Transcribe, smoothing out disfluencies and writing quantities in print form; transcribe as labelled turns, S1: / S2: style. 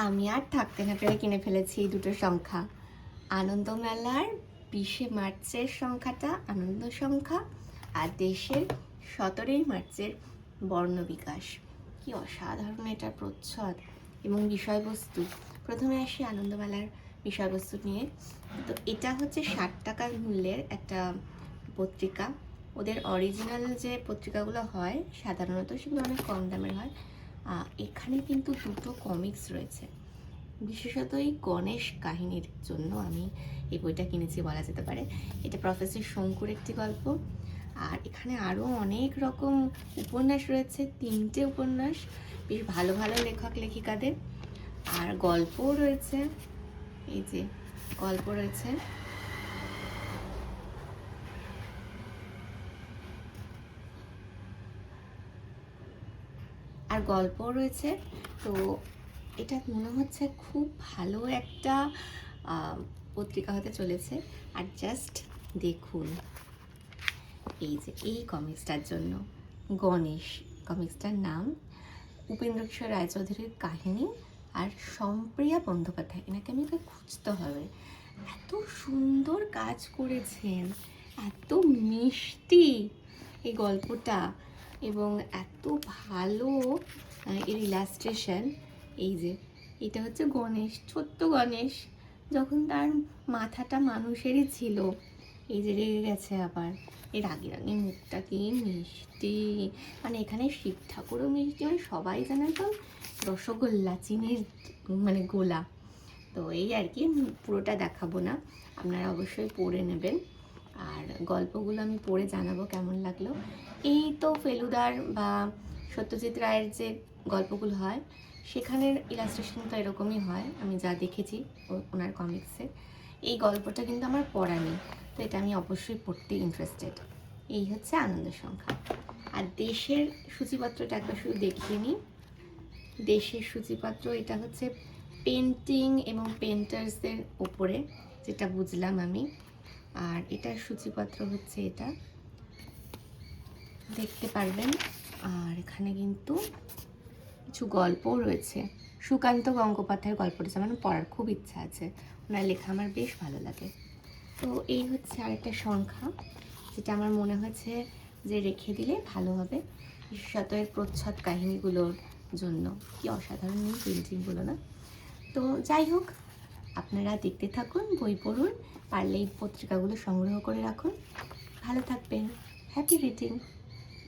S1: আমি আর থাকতে না পেরে কিনে ফেলেছি এই দুটো সংখ্যা। আনন্দমেলার 20শে মার্চের সংখ্যাটা আনন্দ সংখ্যা, আর দেশের 17ই মার্চের বর্ণবিকাশ। কি অসাধারণ এটার প্রচ্ছদ এবং বিষয়বস্তু। প্রথমে আসি আনন্দমেলার বিষয়বস্তু নিয়ে। তো এটা হচ্ছে 60 টাকার মূল্যের একটা পত্রিকা। ওদের অরিজিনাল যে পত্রিকাগুলো হয় সাধারণত সেগুলো অনেক কম দামের হয়। এখানে কিন্তু দুটো কমিক্স রয়েছে। বিশেষত এই গণেশ কাহিনীর জন্য আমি এই বইটা কিনেছি বলা যেতে পারে। এটা প্রফেসর শঙ্কুর একটি গল্প। আর এখানে আরও অনেক রকম উপন্যাস রয়েছে, 3টে উপন্যাস, বেশ ভালো ভালো লেখক লেখিকাদের। আর গল্পও রয়েছে, এই যে গল্প রয়েছে। আর গল্পও রয়েছে। তো এটা মনে হচ্ছে খুব ভালো একটা পত্রিকা হতে চলেছে। আর জাস্ট দেখুন, এই যে এই কমিক্সটার জন্য, গণেশ কমিক্সটার নাম, উপেন্দ্র কিশোর রায়চৌধুরীর কাহিনী আর সম্প্রিয়া বন্দ্যোপাধ্যায়, এনাকে আমি ওকে খুঁজতে হবে। এত সুন্দর কাজ করেছেন, এত মিষ্টি এই গল্পটা, এবং এত ভালো এর ইলাস্ট্রেশন। এই যে এটা হচ্ছে গণেশ, ছোট্ট গণেশ, যখন তার মাথাটা মানুষেরই ছিল, এই যে রেগে গেছে আবার, এর আগে আগে মুখটা কি মিষ্টি, মানে এখানে শিব ঠাকুরও মিষ্টি, মানে সবাই জানে তো রসগোল্লা, চিনির মানে গোলা। তো এই আর কি, পুরোটা দেখাবো না, আপনারা অবশ্যই পড়ে নেবেন। আর গল্পগুলো আমি পড়ে জানাবো কেমন লাগলো। এই তো ফেলুদার বা সত্যজিৎ রায়ের যে গল্পগুলো হয় সেখানের ইলাস্ট্রেশন তো এরকমই হয়, আমি যা দেখেছি ওনার কমিক্সে। এই গল্পটা কিন্তু আমার পড়া নেই, তো এটা আমি অবশ্যই পড়তে ইন্টারেস্টেড। এই হচ্ছে আনন্দ সংখ্যা। আর দেশের সূচিপত্রটা একবার শুধু দেখিয়ে নিই। দেশের সূচিপত্র এটা হচ্ছে পেন্টিং এবং পেন্টার্সদের ওপরে, যেটা বুঝলাম আমি। আর এটার সূচিপত্র হচ্ছে এটা, দেখতে পারবেন। আর এখানে কিন্তু কিছু গল্পও রয়েছে, সুকান্ত গঙ্গোপাধ্যায়ের গল্প রয়েছে, আমার পড়ার খুব ইচ্ছা আছে, ওনার লেখা আমার বেশ ভালো লাগে। তো এই হচ্ছে আরেকটা সংখ্যা, যেটা আমার মনে হয়েছে যে রেখে দিলে ভালো হবে, বিশেষত এর প্রচ্ছদ কাহিনীগুলোর জন্য। কি অসাধারণ এই পেন্টিংগুলো না। তো যাই হোক, আপনারা দেখতে থাকুন, বই পড়ুন, পারলে এই পত্রিকাগুলো সংগ্রহ করে রাখুন। ভালো থাকবেন, হ্যাপি রিডিং।